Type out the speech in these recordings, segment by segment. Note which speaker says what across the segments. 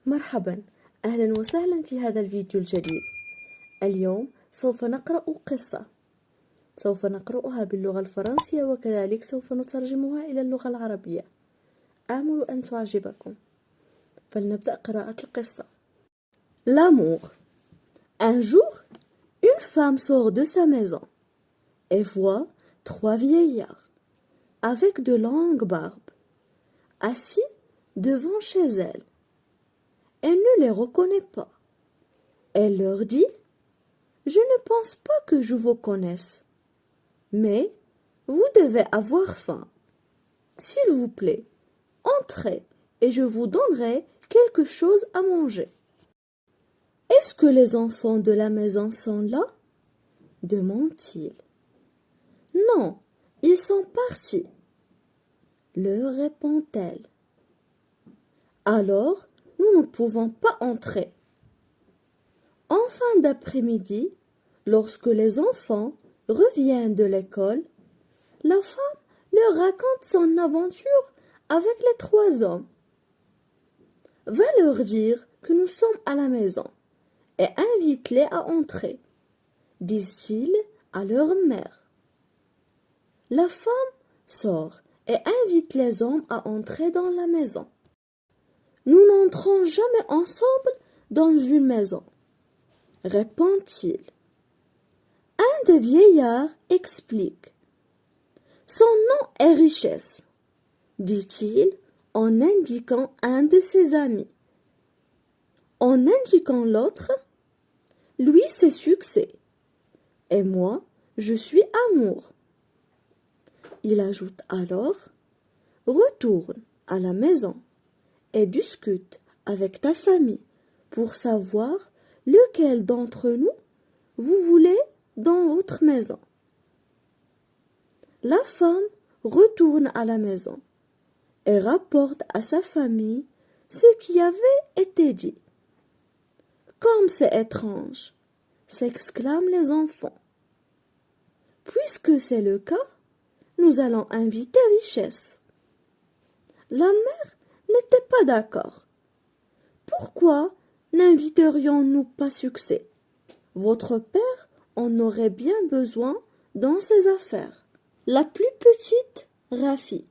Speaker 1: مرحبا، أهلا وسهلا في هذا الفيديو الجديد. اليوم سوف نقرأ قصة، سوف نقرأها باللغة الفرنسية وكذلك سوف نترجمها إلى اللغة العربية. آمل أن تعجبكم. فلنبدأ قراءة القصة. L'amour. Un jour, une femme sort de sa maison et voit 3 vieillards avec de longues barbes assis devant chez elle. Elle ne les reconnaît pas. Elle leur dit: Je ne pense pas que je vous connaisse, mais vous devez avoir faim. S'il vous plaît, entrez et je vous donnerai quelque chose à manger. Est-ce que les enfants de la maison sont là? Demande-t-il. Non, ils sont partis, leur répond-elle. Alors, nous ne pouvons pas entrer. En fin d'après-midi, lorsque les enfants reviennent de l'école, la femme leur raconte son aventure avec les 3 hommes. Va leur dire que nous sommes à la maison et invite-les à entrer, disent-ils à leur mère. La femme sort et invite les hommes à entrer dans la maison. Nous n'entrons jamais ensemble dans une maison, répond-il. Un des vieillards explique. Son nom est Richesse, dit-il en indiquant un de ses amis. En indiquant l'autre, lui c'est Succès, et moi je suis Amour. Il ajoute alors: Retourne à la maison et discute avec ta famille pour savoir lequel d'entre nous vous voulez dans votre maison. La femme retourne à la maison et rapporte à sa famille ce qui avait été dit. Comme c'est étrange, s'exclament les enfants. Puisque c'est le cas, nous allons inviter Richesse. La mère n'était pas d'accord. Pourquoi n'inviterions-nous pas Succès? Votre père en aurait bien besoin dans ses affaires. La plus petite, Rafi,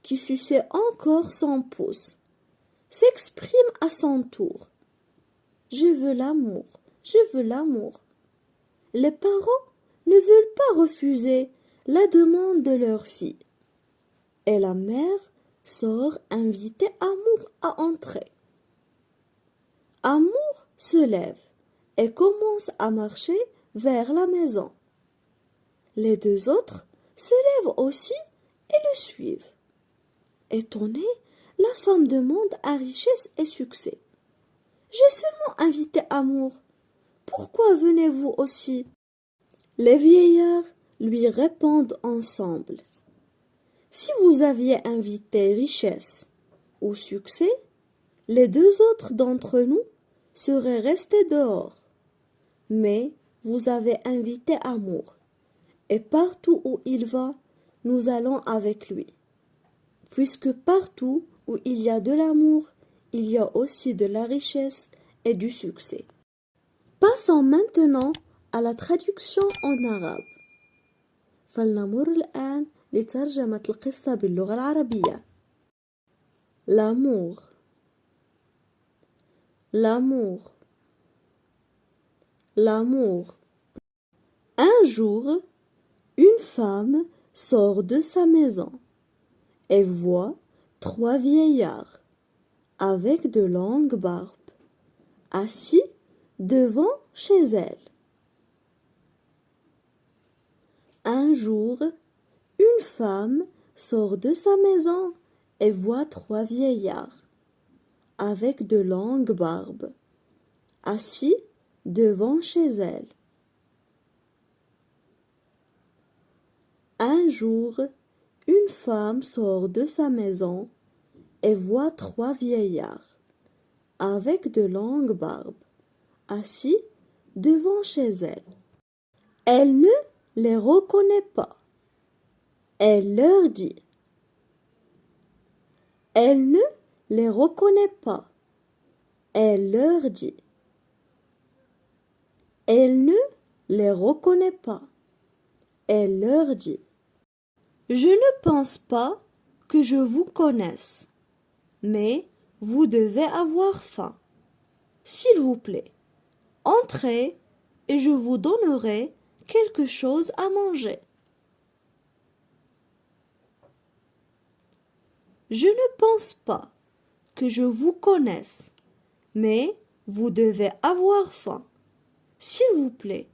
Speaker 1: qui suçait encore son pouce, s'exprime à son tour. Je veux l'amour, je veux l'amour. Les parents ne veulent pas refuser la demande de leur fille. Et la mère sort inviter Amour à entrer. Amour se lève et commence à marcher vers la maison. Les 2 autres se lèvent aussi et le suivent. Étonnée, la femme demande à Richesse et Succès. J'ai seulement invité Amour. Pourquoi venez-vous aussi? Les vieillards lui répondent ensemble. Si vous aviez invité Richesse ou Succès, les 2 autres d'entre nous seraient restés dehors. Mais vous avez invité Amour, et partout où il va, nous allons avec lui. Puisque partout où il y a de l'amour, il y a aussi de la richesse et du succès. Passons maintenant à la traduction en arabe. فلنمر الآن لترجمة القصة باللغة العربية. L'amour. L'amour. L'amour. Un jour, une femme sort de sa maison et voit 3 vieillards avec de longues barbes assis devant chez elle. Un jour, une femme sort de sa maison et voit 3 vieillards avec de longues barbes assis devant chez elle. Un jour, une femme sort de sa maison et voit 3 vieillards avec de longues barbes assis devant chez elle. Elle ne les reconnaît pas. Elle leur dit. Elle ne les reconnaît pas. Elle leur dit. Elle ne les reconnaît pas. Elle leur dit. Je ne pense pas que je vous connaisse, mais vous devez avoir faim. S'il vous plaît, entrez et je vous donnerai quelque chose à manger. Je ne pense pas que je vous connaisse, mais vous devez avoir faim. S'il vous plaît,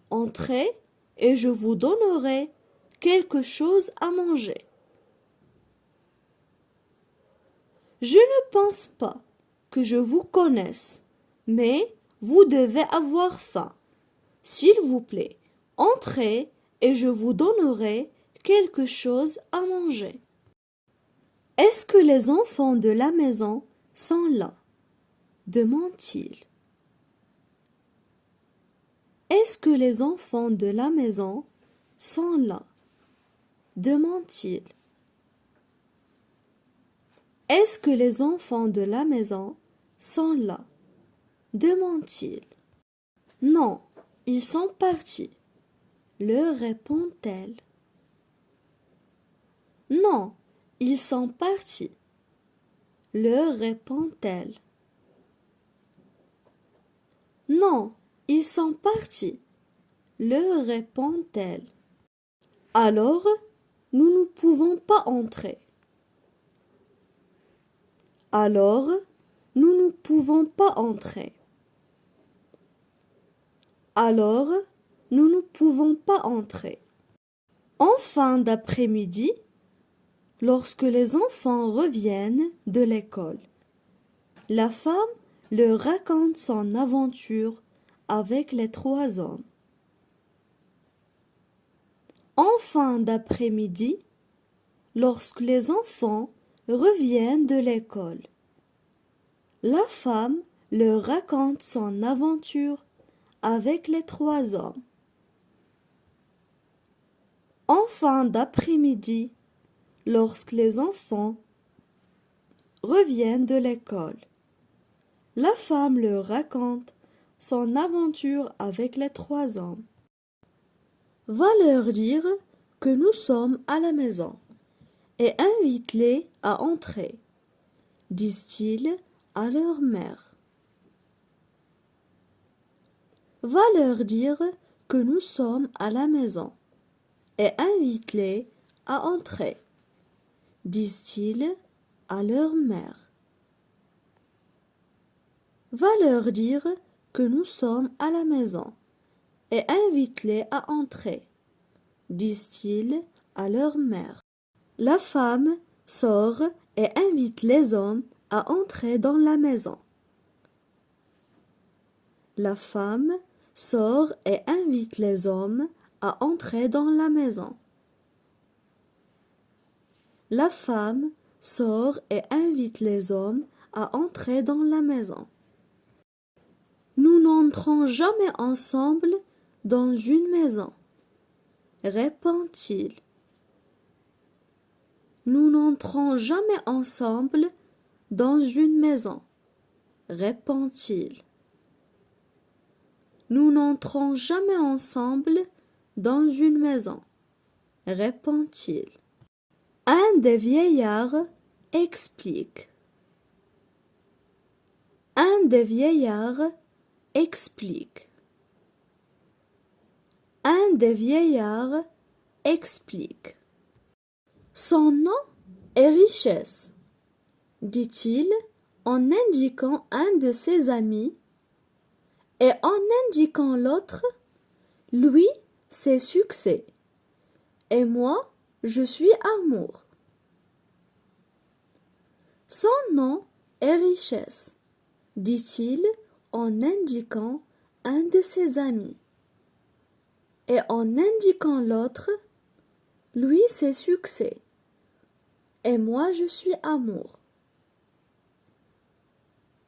Speaker 1: entrez et je vous donnerai quelque chose à manger. Je ne pense pas que je vous connaisse, mais vous devez avoir faim. S'il vous plaît, entrez et je vous donnerai quelque chose à manger. Est-ce que les enfants de la maison sont là? Demande-t-il. Est-ce que les enfants de la maison sont là? Demande-t-il. Est-ce que les enfants de la maison sont là? Demande-t-il. Non, ils sont partis, leur répond-elle. Non, ils sont partis, leur répond-elle. Non, ils sont partis, leur répond-elle. Alors, nous ne pouvons pas entrer. Alors, nous ne pouvons pas entrer. Alors, nous ne pouvons pas entrer. En fin d'après-midi, lorsque les enfants reviennent de l'école, la femme leur raconte son aventure avec les 3 hommes. En fin d'après-midi, lorsque les enfants reviennent de l'école, la femme leur raconte son aventure avec les 3 hommes. En fin d'après-midi, lorsque les enfants reviennent de l'école, la femme leur raconte son aventure avec les 3 hommes. Va leur dire que nous sommes à la maison et invite-les à entrer, disent-ils à leur mère. Va leur dire que nous sommes à la maison et invite-les à entrer, disent-ils à leur mère. Va leur dire que nous sommes à la maison et invite-les à entrer, disent-ils à leur mère. La femme sort et invite les hommes à entrer dans la maison. La femme sort et invite les hommes à entrer dans la maison. La femme sort et invite les hommes à entrer dans la maison. Nous n'entrons jamais ensemble dans une maison, répond-il. Nous n'entrons jamais ensemble dans une maison, répond-il. Nous n'entrons jamais ensemble dans une maison, répond-il. Un des vieillards explique. Un des vieillards explique. Un des vieillards explique. Son nom est Richesse, dit-il en indiquant un de ses amis, et en indiquant l'autre, lui, c'est succès, et moi, je suis amour. Son nom est Richesse, dit-il en indiquant un de ses amis, et en indiquant l'autre, lui, c'est succès, et moi, je suis amour.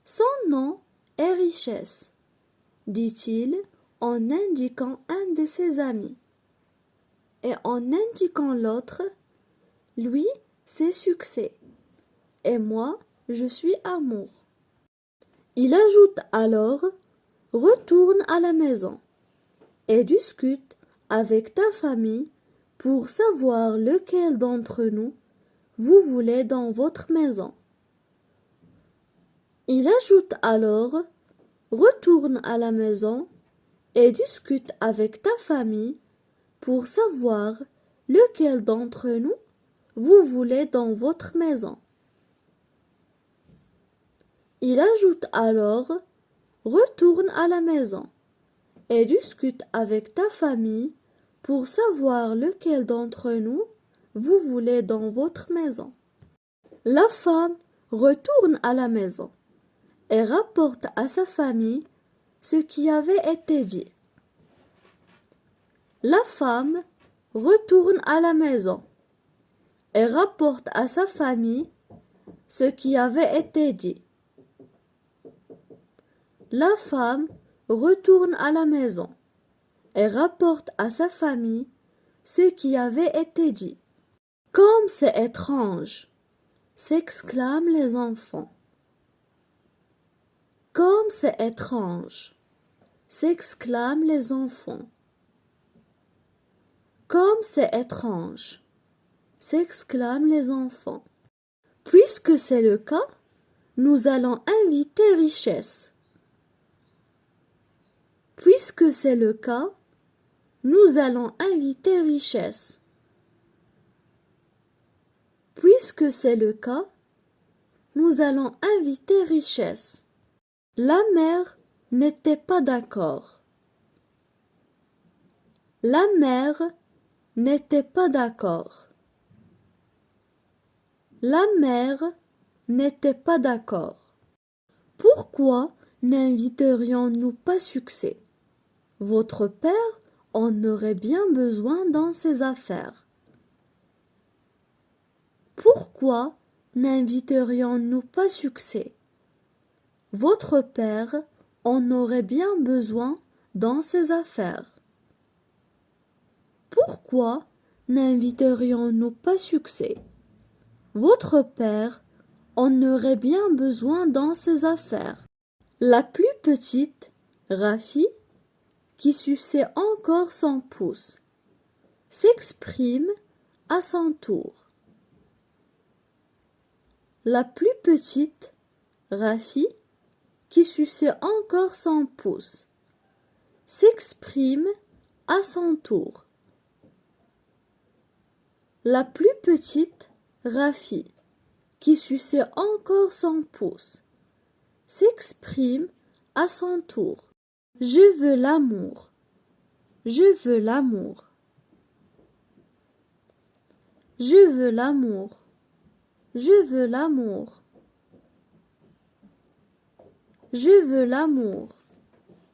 Speaker 1: Son nom est Richesse, dit-il en indiquant un de ses amis, et en indiquant l'autre, lui, c'est succès, et moi, je suis amour. Il ajoute alors « Retourne à la maison et discute avec ta famille pour savoir lequel d'entre nous vous voulez dans votre maison. » Il ajoute alors « Retourne à la maison et discute avec ta famille pour savoir lequel d'entre nous vous voulez dans votre maison. » Il ajoute alors « Retourne à la maison et discute avec ta famille pour savoir lequel d'entre nous vous voulez dans votre maison. » La femme retourne à la maison et rapporte à sa famille ce qui avait été dit. La femme retourne à la maison et rapporte à sa famille ce qui avait été dit. La femme retourne à la maison et rapporte à sa famille ce qui avait été dit. Comme c'est étrange, s'exclament les enfants. Comme c'est étrange, s'exclament les enfants. Comme c'est étrange, s'exclament les enfants. Puisque c'est le cas, nous allons inviter Richesse. Puisque c'est le cas, nous allons inviter Richesse. Puisque c'est le cas, nous allons inviter Richesse. La mère n'était pas d'accord. La mère n'était pas d'accord. La mère n'était pas d'accord. Pourquoi n'inviterions-nous pas Succès? Votre père en aurait bien besoin dans ses affaires. Pourquoi n'inviterions-nous pas Succès? Votre père en aurait bien besoin dans ses affaires. Pourquoi n'inviterions-nous pas Succès? Votre père en aurait bien besoin dans ses affaires. La plus petite, Rafi, qui suçait encore son pouce, s'exprime à son tour. La plus petite, Rafi, qui suçait encore son pouce, s'exprime à son tour. La plus petite, Rafi, qui suçait encore son pouce, s'exprime à son tour. Je veux l'amour. Je veux l'amour. Je veux l'amour. Je veux l'amour. Je veux l'amour.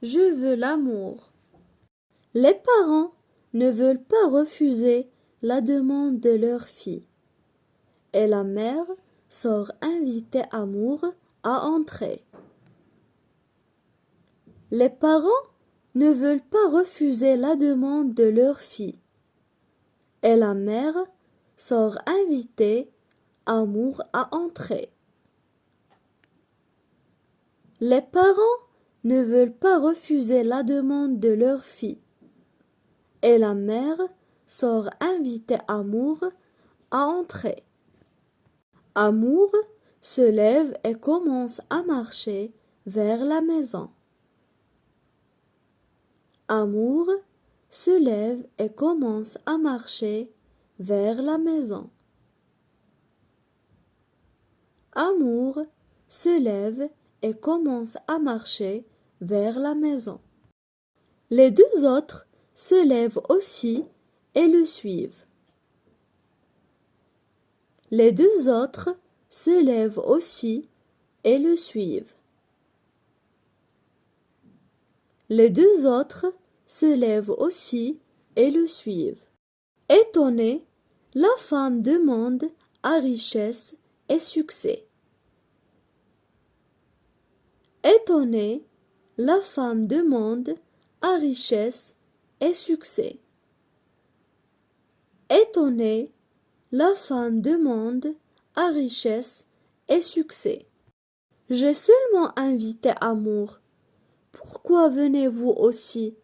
Speaker 1: Je veux l'amour. Les parents ne veulent pas refuser la demande de leur fille. Et la mère sort inviter Amour à entrer. Les parents ne veulent pas refuser la demande de leur fille. Et la mère sort inviter Amour à entrer. Les parents ne veulent pas refuser la demande de leur fille. Et la mère sort inviter Amour à entrer. Amour se lève et commence à marcher vers la maison. Amour se lève et commence à marcher vers la maison. Amour se lève et commence à marcher vers la maison. Les deux autres se lèvent aussi et le suivent. Les deux autres se lèvent aussi et le suivent. Les deux autres se lèvent aussi et le suivent. Étonnée, la femme demande à Richesse et Succès. Étonnée, la femme demande à Richesse et Succès. Étonnée, la femme demande à Richesse et Succès. J'ai seulement invité Amour. Pourquoi venez-vous aussi?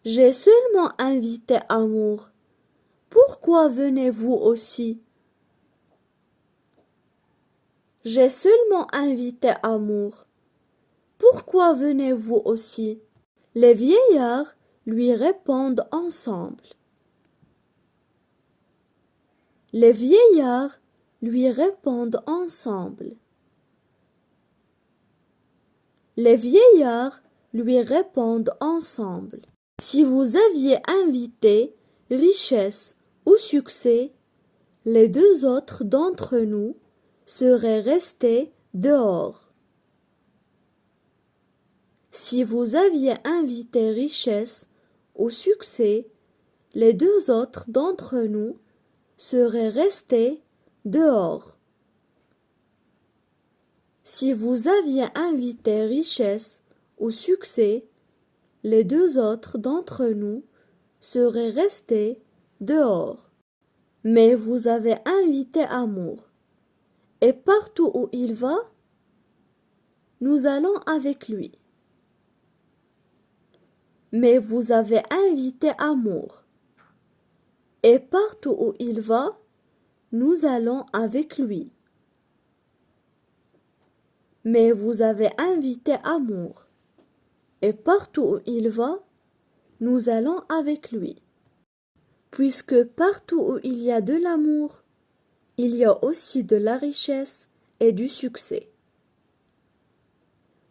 Speaker 1: J'ai seulement invité Amour. Pourquoi venez-vous aussi? J'ai seulement invité Amour. Pourquoi venez-vous aussi? Les vieillards lui répondent ensemble. Les vieillards lui répondent ensemble. Les vieillards lui répondent ensemble. Si vous aviez invité richesse ou succès, les deux autres d'entre nous seraient restés dehors. Si vous aviez invité richesse ou succès, les deux autres d'entre nous seraient restés dehors. Si vous aviez invité richesse ou succès, les deux autres d'entre nous seraient restés dehors. Mais vous avez invité Amour, et partout où il va, nous allons avec lui. Mais vous avez invité Amour, et partout où il va, nous allons avec lui. Mais vous avez invité Amour, et partout où il va, nous allons avec lui. Puisque partout où il y a de l'amour, il y a aussi de la richesse et du succès.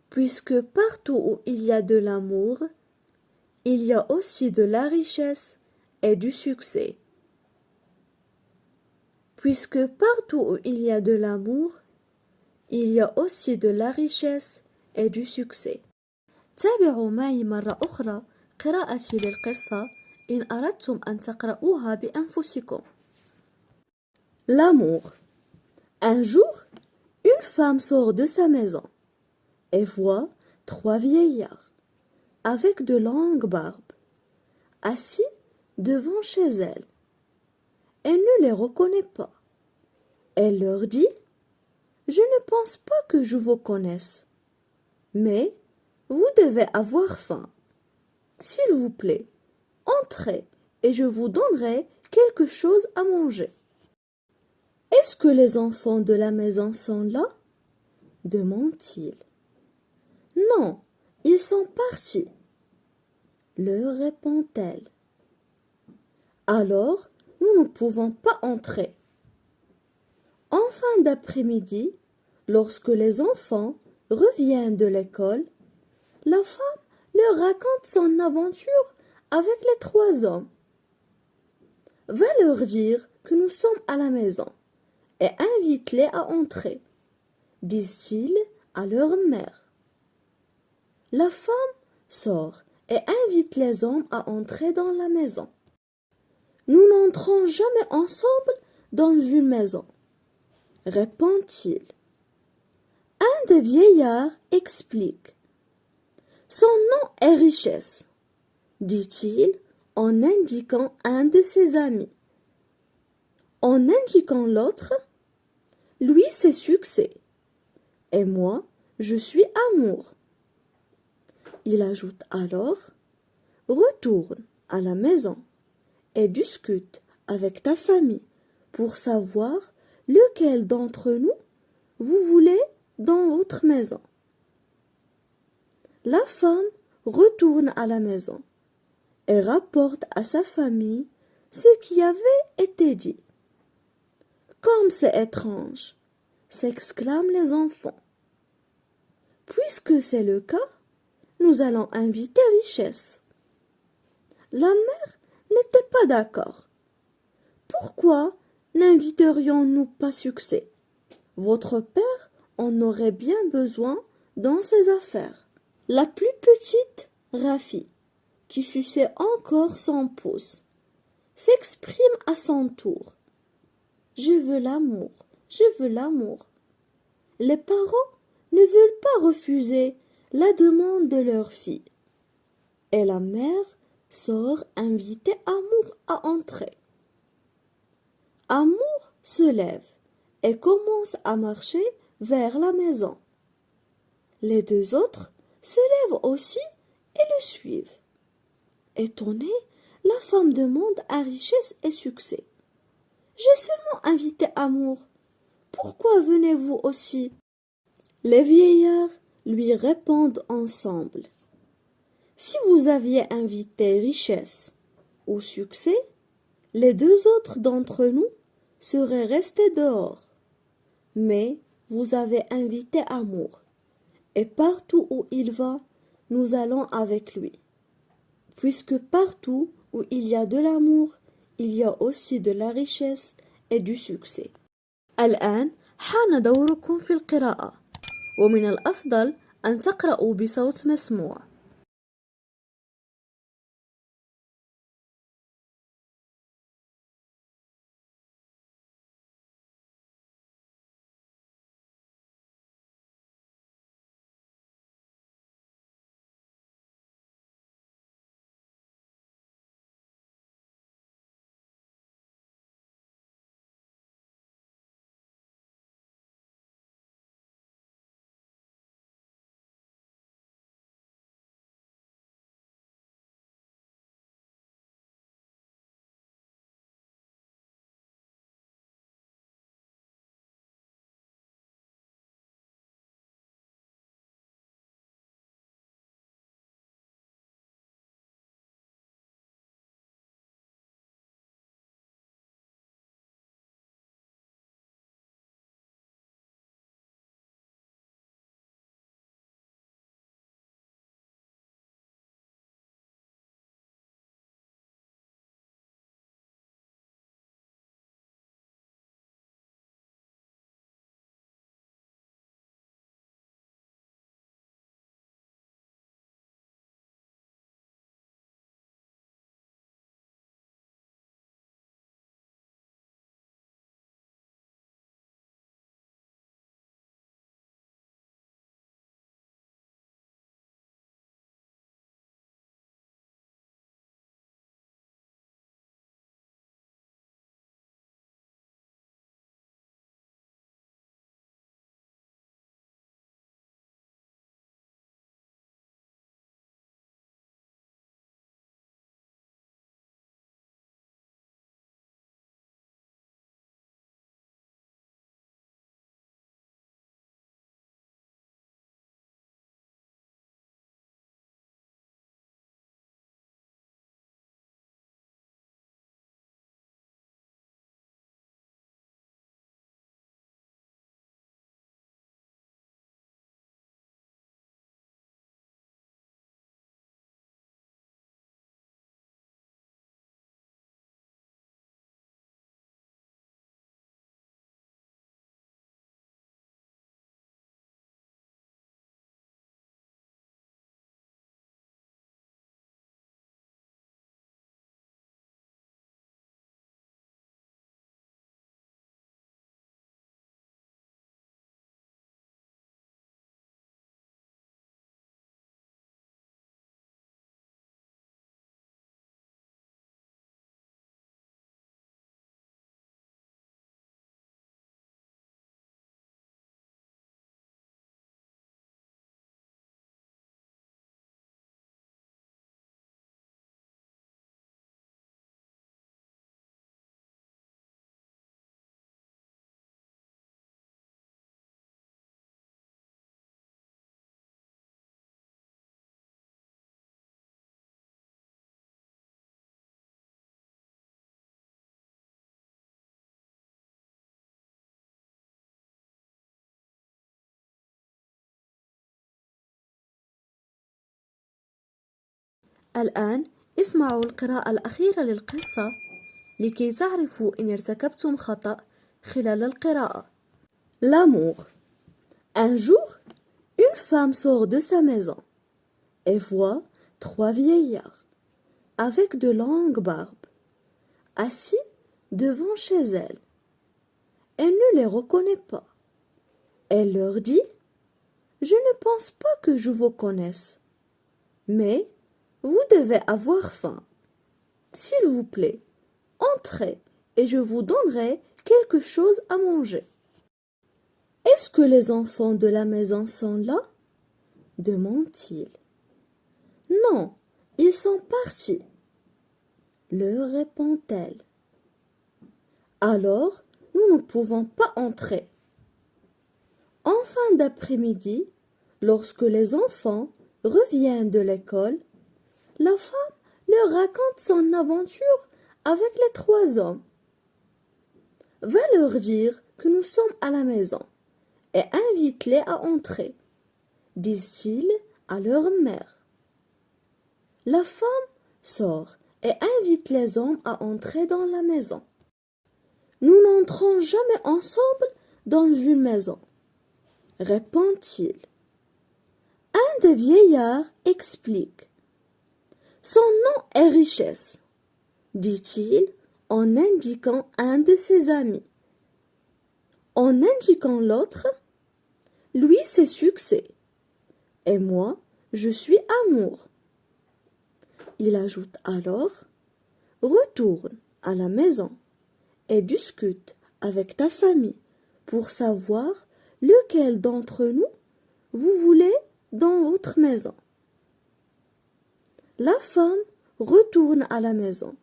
Speaker 1: Puisque partout où il y a de l'amour, il y a aussi de la richesse et du succès. Puisque partout où il y a de l'amour, il y a aussi de la richesse et du succès. تابعوا معي مرة أخرى قراءتي للقصة إن أردتم أن تقرؤوها بأنفسكم. L'amour. Un jour, une femme sort de sa maison et voit trois vieillards avec de longues barbes assis devant chez elle. Elle ne les reconnaît pas. Elle leur dit: Je ne pense pas que je vous connaisse, mais vous devez avoir faim. S'il vous plaît, entrez et je vous donnerai quelque chose à manger. Est-ce que les enfants de la maison sont là? Demande-t-il. Non, ils sont partis, leur répond-elle. Alors, nous ne pouvons pas entrer. En fin d'après-midi, lorsque les enfants reviennent de l'école, la femme leur raconte son aventure avec les trois hommes. Va leur dire que nous sommes à la maison et invite-les à entrer, disent-ils à leur mère. La femme sort et invite les hommes à entrer dans la maison. Nous n'entrons jamais ensemble dans une maison, répond-il. Un des vieillards explique. Son nom est Richesse, dit-il en indiquant un de ses amis. En indiquant l'autre, lui c'est Succès, et moi je suis Amour. Il ajoute alors: Retourne à la maison et discute avec ta famille pour savoir lequel d'entre nous vous voulez dans votre maison. La femme retourne à la maison et rapporte à sa famille ce qui avait été dit. Comme c'est étrange, s'exclament les enfants. Puisque c'est le cas, nous allons inviter Richesse. La mère n'était pas d'accord. Pourquoi n'inviterions-nous pas Succès? Votre père en aurait bien besoin dans ses affaires. La plus petite, Rafi, qui suçait encore son pouce, s'exprime à son tour. Je veux l'amour, je veux l'amour. Les parents ne veulent pas refuser la demande de leur fille. Et la mère sort inviter Amour à entrer. Amour se lève et commence à marcher vers la maison. Les deux autres se lèvent aussi et le suivent. Étonnée, la femme demande à Richesse et Succès. J'ai seulement invité Amour. Pourquoi venez-vous aussi? Les vieillards lui répondent ensemble. Si vous aviez invité Richesse ou Succès, les deux autres d'entre nous seraient restés dehors. Mais vous avez invité Amour, et partout où il va, nous allons avec lui. Puisque partout où il y a de l'amour, il y a aussi de la richesse et du succès. الآن حان دوركم في القراءة، ومن الأفضل أن تقرأوا بصوت مسموع. الآن اسمعوا القراءة الأخيرة للقصة لكي تعرفوا إن ارتكبتم خطأ خلال القراءة. L'amour. Un jour, une femme sort de sa maison et voit trois vieillards avec de longues barbes assis devant chez elle. Elle ne les reconnaît pas. Elle leur dit: Je ne pense pas que je vous connaisse, mais vous devez avoir faim. S'il vous plaît, entrez et je vous donnerai quelque chose à manger. Est-ce que les enfants de la maison sont là? Demande-t-il. Non, ils sont partis, leur répond-elle. Alors, nous ne pouvons pas entrer. En fin d'après-midi, lorsque les enfants reviennent de l'école, la femme leur raconte son aventure avec les trois hommes. Va leur dire que nous sommes à la maison et invite-les à entrer, disent-ils à leur mère. La femme sort et invite les hommes à entrer dans la maison. Nous n'entrons jamais ensemble dans une maison, répond-il. Un des vieillards explique. Son nom est Richesse, dit-il en indiquant un de ses amis. En indiquant l'autre, lui c'est Succès, et moi je suis Amour. Il ajoute alors, retourne à la maison et discute avec ta famille pour savoir lequel d'entre nous vous voulez dans votre maison. La femme retourne à la maison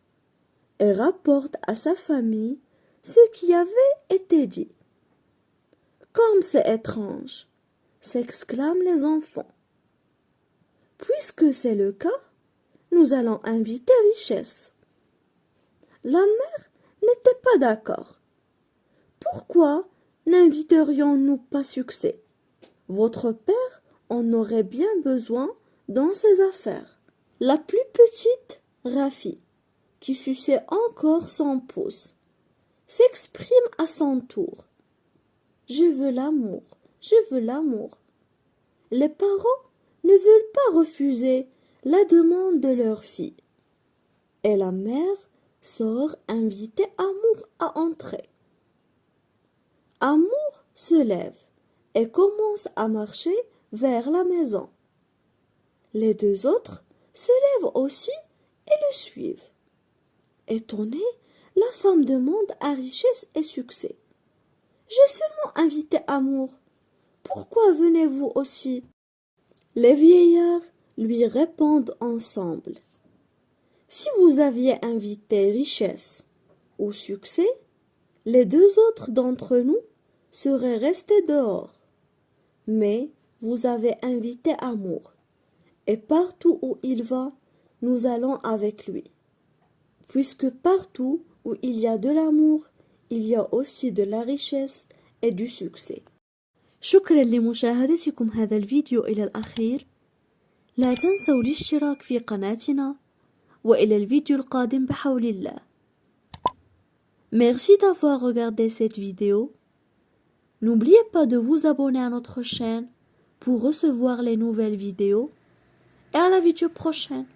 Speaker 1: et rapporte à sa famille ce qui avait été dit. Comme c'est étrange, s'exclament les enfants. Puisque c'est le cas, nous allons inviter Richesse. La mère n'était pas d'accord. Pourquoi n'inviterions-nous pas Succès? Votre père en aurait bien besoin dans ses affaires. La plus petite, Rafi, qui suçait encore son pouce, s'exprime à son tour. Je veux l'amour, je veux l'amour. Les parents ne veulent pas refuser la demande de leur fille. Et la mère sort inviter Amour à entrer. Amour se lève et commence à marcher vers la maison. Les deux autres se lèvent aussi et le suivent. Étonnée, la femme demande à Richesse et Succès. J'ai seulement invité Amour. Pourquoi venez-vous aussi? Les vieillards lui répondent ensemble. Si vous aviez invité Richesse ou Succès, les deux autres d'entre nous seraient restés dehors. Mais vous avez invité Amour, et partout où il va, nous allons avec lui. Puisque partout où il y a de l'amour, il y a aussi de la richesse et du succès. شكرا لمشاهدتكم هذا الفيديو إلى الأخير. لا تنسوا الاشتراك في قناتنا وإلى الفيديو القادم بحول الله. Merci d'avoir regardé cette vidéo. N'oubliez pas de vous abonner à notre chaîne pour recevoir les nouvelles vidéos et à la vidéo prochaine.